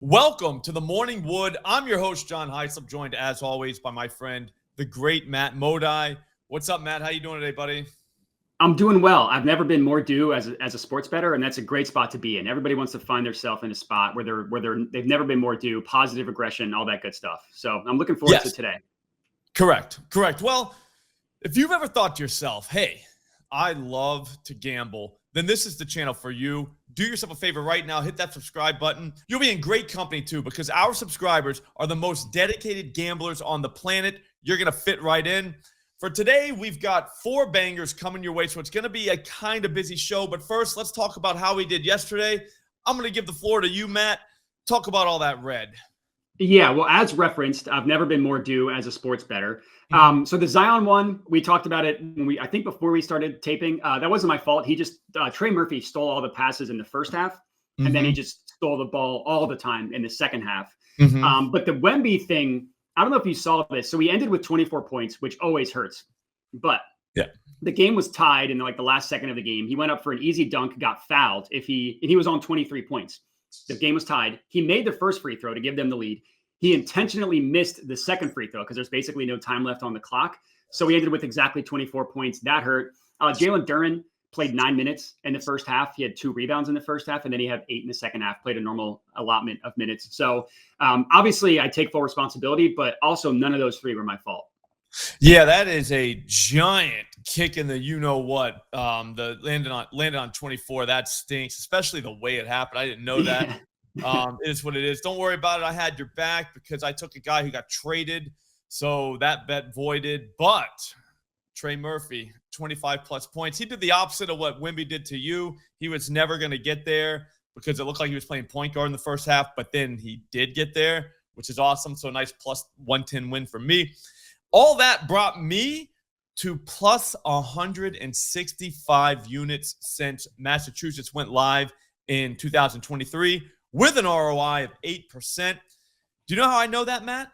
Welcome to the Morning Wood. I'm your host, John Heislop, joined as always by my friend, the great Matt Modi. What's up, Matt? How you doing today, buddy? I'm doing well. I've never been more due as a sports bettor, and that's a great spot to be in. Everybody wants to find themselves in a spot where they've never been more due, positive aggression, all that good stuff. So I'm looking forward to today. Correct. Well, if you've ever thought to yourself, hey, I love to gamble, then this is the channel for you. Do yourself a favor right now. Hit that subscribe button. You'll be in great company too, because our subscribers are the most dedicated gamblers on the planet. You're going to fit right in. For today, we've got 4 bangers coming your way, so it's going to be a kind of busy show. But first, let's talk about how we did yesterday. I'm going to give the floor to you, Matt. Talk about all that red. Yeah, well, as referenced, I've never been more due as a sports bettor. So the Zion one, we talked about it when I think before we started taping. That wasn't my fault. He just Trey Murphy stole all the passes in the first half, and then he just stole the ball all the time in the second half. But the Wemby thing, I don't know if you saw this. So he ended with 24 points, which always hurts. But the game was tied in like the last second of the game. He went up for an easy dunk, got fouled. And he was on 23 points. The game was tied. He made the first free throw to give them the lead. He intentionally missed the second free throw because there's basically no time left on the clock. So he ended with exactly 24 points. That hurt. Jalen Duren played 9 minutes in the first half. He had 2 rebounds in the first half, and then he had 8 in the second half, played a normal allotment of minutes. So obviously I take full responsibility, but also none of those 3 were my fault. Yeah, that is a giant kick in the you-know-what. The landed on 24. That stinks, especially the way it happened. I didn't know that. It is what it is. Don't worry about it. I had your back because I took a guy who got traded, so that bet voided. But Trey Murphy, 25-plus points. He did the opposite of what Wemby did to you. He was never going to get there because it looked like he was playing point guard in the first half, but then he did get there, which is awesome. So nice plus 110 win for me. All that brought me to plus 165 units since Massachusetts went live in 2023 with an ROI of 8%. Do you know how I know that, Matt?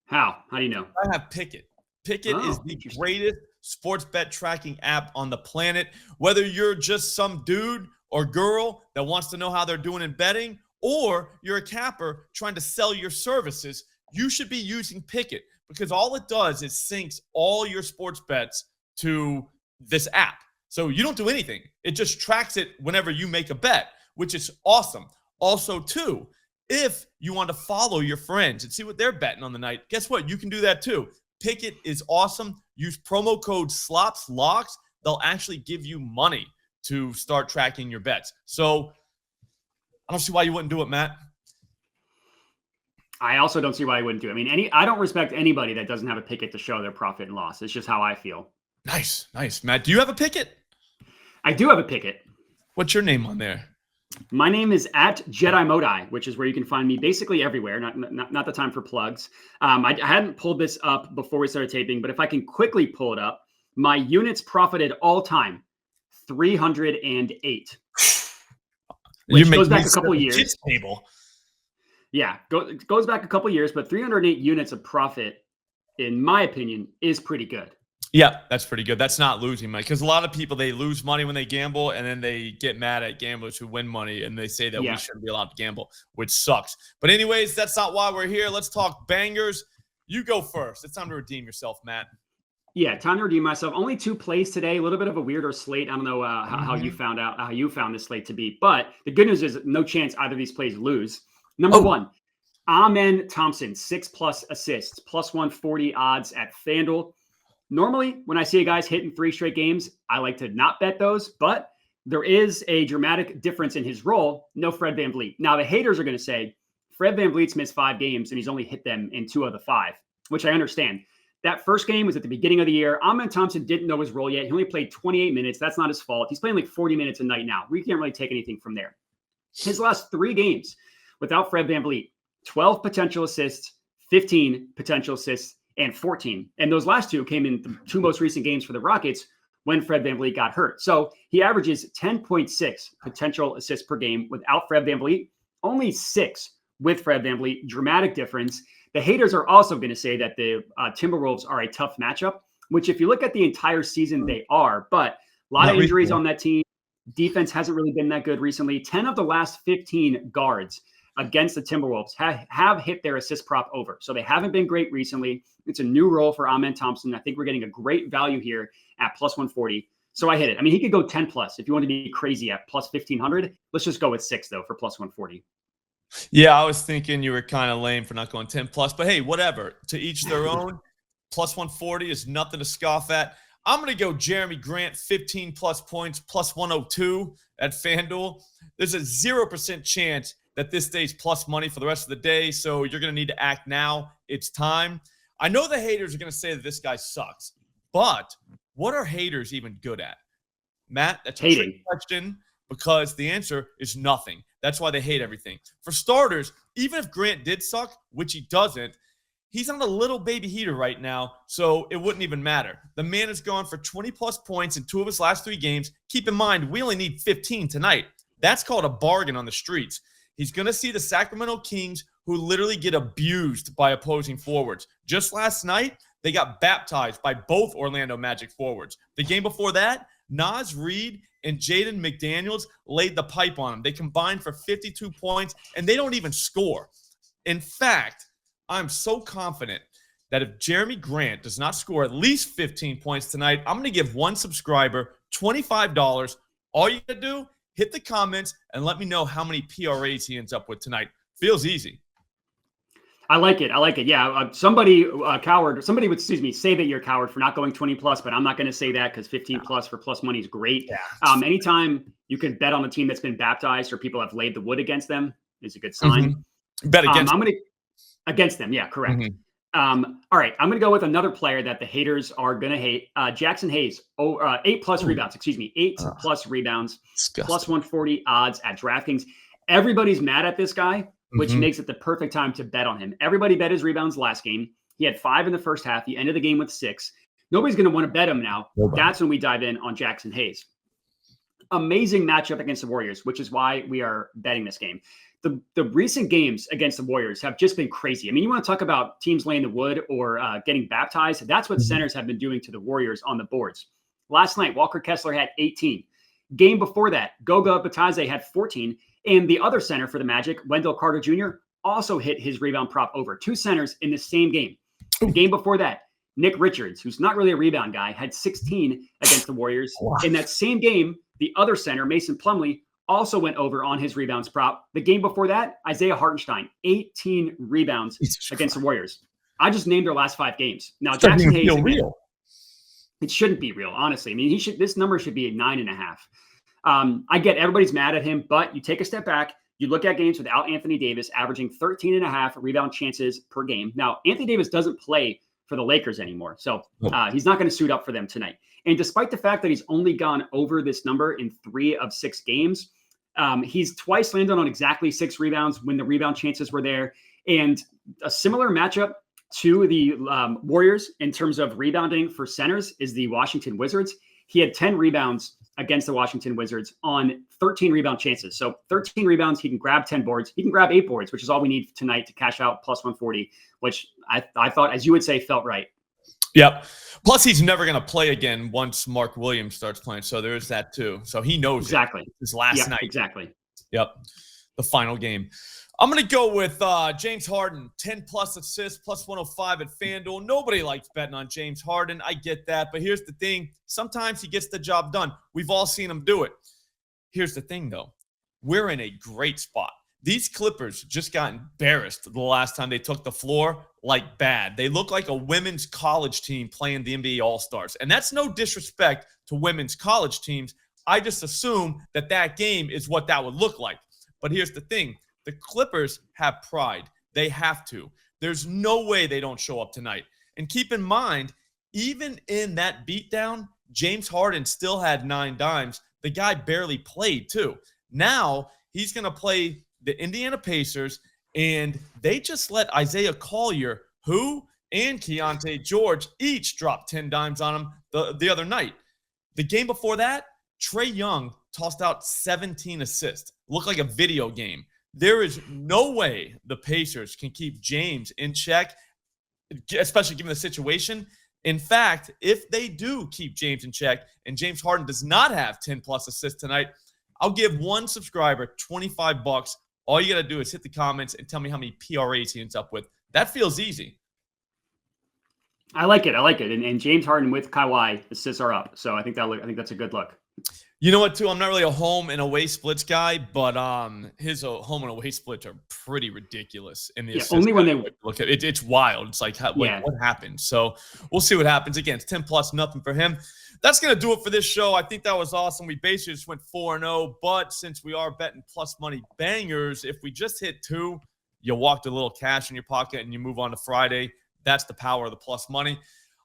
How? How do you know? I have Pickett. Pickett is the greatest sports bet tracking app on the planet. Whether you're just some dude or girl that wants to know how they're doing in betting, or you're a capper trying to sell your services, you should be using Pickett, because all it does is syncs all your sports bets to this app. So you don't do anything. It just tracks it whenever you make a bet, which is awesome. Also, too, if you want to follow your friends and see what they're betting on the night, guess what? You can do that too. Pickett is awesome. Use promo code SLOPSLOCKS. They'll actually give you money to start tracking your bets. So I don't see why you wouldn't do it, Matt. I also don't see why I wouldn't do it. I mean, I don't respect anybody that doesn't have a Pickett to show their profit and loss. It's just how I feel. Nice, Matt. Do you have a Pickett? I do have a Pickett. What's your name on there? My name is at Jedi Modi, which is where you can find me basically everywhere. Not the time for plugs. I hadn't pulled this up before we started taping, but if I can quickly pull it up, my units profited all time 308, which goes back a couple years. Table. Yeah, goes back a couple years, but 308 units of profit, in my opinion, is pretty good. Yeah, that's pretty good. That's not losing money, because a lot of people, they lose money when they gamble, and then they get mad at gamblers who win money, and they say that we shouldn't be allowed to gamble, which sucks. But anyways, that's not why we're here. Let's talk bangers. You go first. It's time to redeem yourself, Matt. Yeah, time to redeem myself. Only 2 plays today. A little bit of a weirder slate. I don't know how you found this slate to be, but the good news is no chance either of these plays lose. Number 1, Amen Thompson, 6+ assists, plus 140 odds at FanDuel. Normally, when I see a guy's hitting 3 straight games, I like to not bet those, but there is a dramatic difference in his role. No Fred VanVleet. Now, the haters are going to say, Fred VanVleet's missed 5 games, and he's only hit them in 2 of the 5, which I understand. That first game was at the beginning of the year. Amen Thompson didn't know his role yet. He only played 28 minutes. That's not his fault. He's playing like 40 minutes a night now. We can't really take anything from there. His last 3 games without Fred VanVleet, 12 potential assists, 15 potential assists, and 14. And those last 2 came in the 2 most recent games for the Rockets when Fred VanVleet got hurt. So he averages 10.6 potential assists per game without Fred VanVleet, only 6 with Fred VanVleet. Dramatic difference. The haters are also going to say that the Timberwolves are a tough matchup, which if you look at the entire season, they are. But a lot of injuries on that team. Defense hasn't really been that good recently. 10 of the last 15 guards against the Timberwolves have hit their assist prop over. So they haven't been great recently. It's a new role for Amen Thompson. I think we're getting a great value here at plus 140. So I hit it. I mean, he could go 10 plus if you want to be crazy at plus 1,500. Let's just go with 6, though, for plus 140. Yeah, I was thinking you were kind of lame for not going 10 plus, but hey, whatever. To each their own. Plus 140 is nothing to scoff at. I'm going to go Jeremy Grant, 15 plus points, plus 102 at FanDuel. There's a 0% chance that this stays plus money for the rest of the day, so you're going to need to act now. It's time. I know the haters are going to say that this guy sucks, but what are haters even good at? Matt, that's a trick question because the answer is nothing. That's why they hate everything. For starters, even if Grant did suck, which he doesn't, he's on a little baby heater right now, so it wouldn't even matter. The man has gone for 20-plus points in 2 of his last 3 games. Keep in mind, we only need 15 tonight. That's called a bargain on the streets. He's going to see the Sacramento Kings, who literally get abused by opposing forwards. Just last night, they got baptized by both Orlando Magic forwards. The game before that, Naz Reid and Jaden McDaniels laid the pipe on them. They combined for 52 points, and they don't even score. In fact, I'm so confident that if Jeremy Grant does not score at least 15 points tonight, I'm going to give one subscriber $25. All you got to do, hit the comments and let me know how many PRAs he ends up with tonight. Feels easy. I like it. Yeah, somebody would, say that you're a coward for not going 20 plus, but I'm not going to say that because 15 plus for plus money is great. Yeah. Anytime you can bet on a team that's been baptized or people have laid the wood against them is a good sign. Bet against them. Against them. Yeah, correct. All right. I'm going to go with another player that the haters are going to hate. Jackson Hayes, 8 plus rebounds, 8 plus rebounds, disgusting. Plus 140 odds at DraftKings. Everybody's mad at this guy, which makes it the perfect time to bet on him. Everybody bet his rebounds last game. He had 5 in the first half. He ended the game with 6. Nobody's going to want to bet him now. That's when we dive in on Jackson Hayes. Amazing matchup against the Warriors, which is why we are betting this game. The recent games against the Warriors have just been crazy. I mean, you want to talk about teams laying the wood or getting baptized. That's what centers have been doing to the Warriors on the boards. Last night, Walker Kessler had 18. Game before that, Goga Bitadze had 14. And the other center for the Magic, Wendell Carter Jr., also hit his rebound prop over. 2 centers in the same game. The game before that, Nick Richards, who's not really a rebound guy, had 16 against the Warriors. Wow. In that same game, the other center, Mason Plumlee, also went over on his rebounds prop. The game before that, Isaiah Hartenstein, 18 rebounds against the Warriors. I just named their last 5 games. Now, Jackson Hayes, real. It shouldn't be real, honestly. I mean, this number should be a 9.5. I get everybody's mad at him, but you take a step back. You look at games without Anthony Davis, averaging 13.5 rebound chances per game. Now, Anthony Davis doesn't play for the Lakers anymore, so he's not going to suit up for them tonight. And despite the fact that he's only gone over this number in 3 of 6 games, he's twice landed on exactly 6 rebounds when the rebound chances were there. And a similar matchup to the Warriors in terms of rebounding for centers is the Washington Wizards. He had 10 rebounds against the Washington Wizards on 13 rebound chances. So 13 rebounds, he can grab 10 boards. He can grab 8 boards, which is all we need tonight to cash out plus 140, which I thought, as you would say, felt right. Yep. Plus, he's never going to play again once Mark Williams starts playing. So there is that too. So he knows exactly his last night. Exactly. Yep. The final game. I'm going to go with James Harden, 10 plus assists, plus 105 at FanDuel. Nobody likes betting on James Harden. I get that. But here's the thing. Sometimes he gets the job done. We've all seen him do it. Here's the thing, though. We're in a great spot. These Clippers just got embarrassed the last time they took the floor like bad. They look like a women's college team playing the NBA All-Stars. And that's no disrespect to women's college teams. I just assume that that game is what that would look like. But here's the thing. The Clippers have pride. They have to. There's no way they don't show up tonight. And keep in mind, even in that beatdown, James Harden still had 9 dimes. The guy barely played too. Now he's going to play the Indiana Pacers, and they just let Isaiah Collier, and Keontae George each drop 10 dimes on him the other night. The game before that, Trae Young tossed out 17 assists. Looked like a video game. There is no way the Pacers can keep James in check, especially given the situation. In fact, if they do keep James in check and James Harden does not have 10-plus assists tonight, I'll give one subscriber $25 All you got to do is hit the comments and tell me how many PRAs he ends up with. That feels easy. I like it. And James Harden with Kawhi, assists are up. So I think that's a good look. You know what, too? I'm not really a home and away splits guy, but his home and away splits are pretty ridiculous. In the only when they look at it, it's wild. It's like, what happened? So we'll see what happens. Again, it's 10+ nothing for him. That's gonna do it for this show. I think that was awesome. We basically just went 4-0, but since we are betting plus money bangers, if we just hit 2, you walked a little cash in your pocket and you move on to Friday. That's the power of the plus money.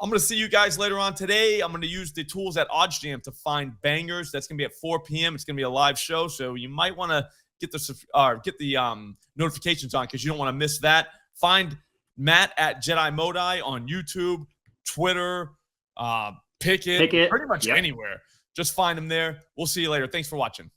I'm going to see you guys later on today. I'm going to use the tools at OddsJam to find bangers. That's going to be at 4 p.m. It's going to be a live show, so you might want to get the notifications on because you don't want to miss that. Find Matt at Jedi Modai on YouTube, Twitter, Pick it, pretty much anywhere. Just find him there. We'll see you later. Thanks for watching.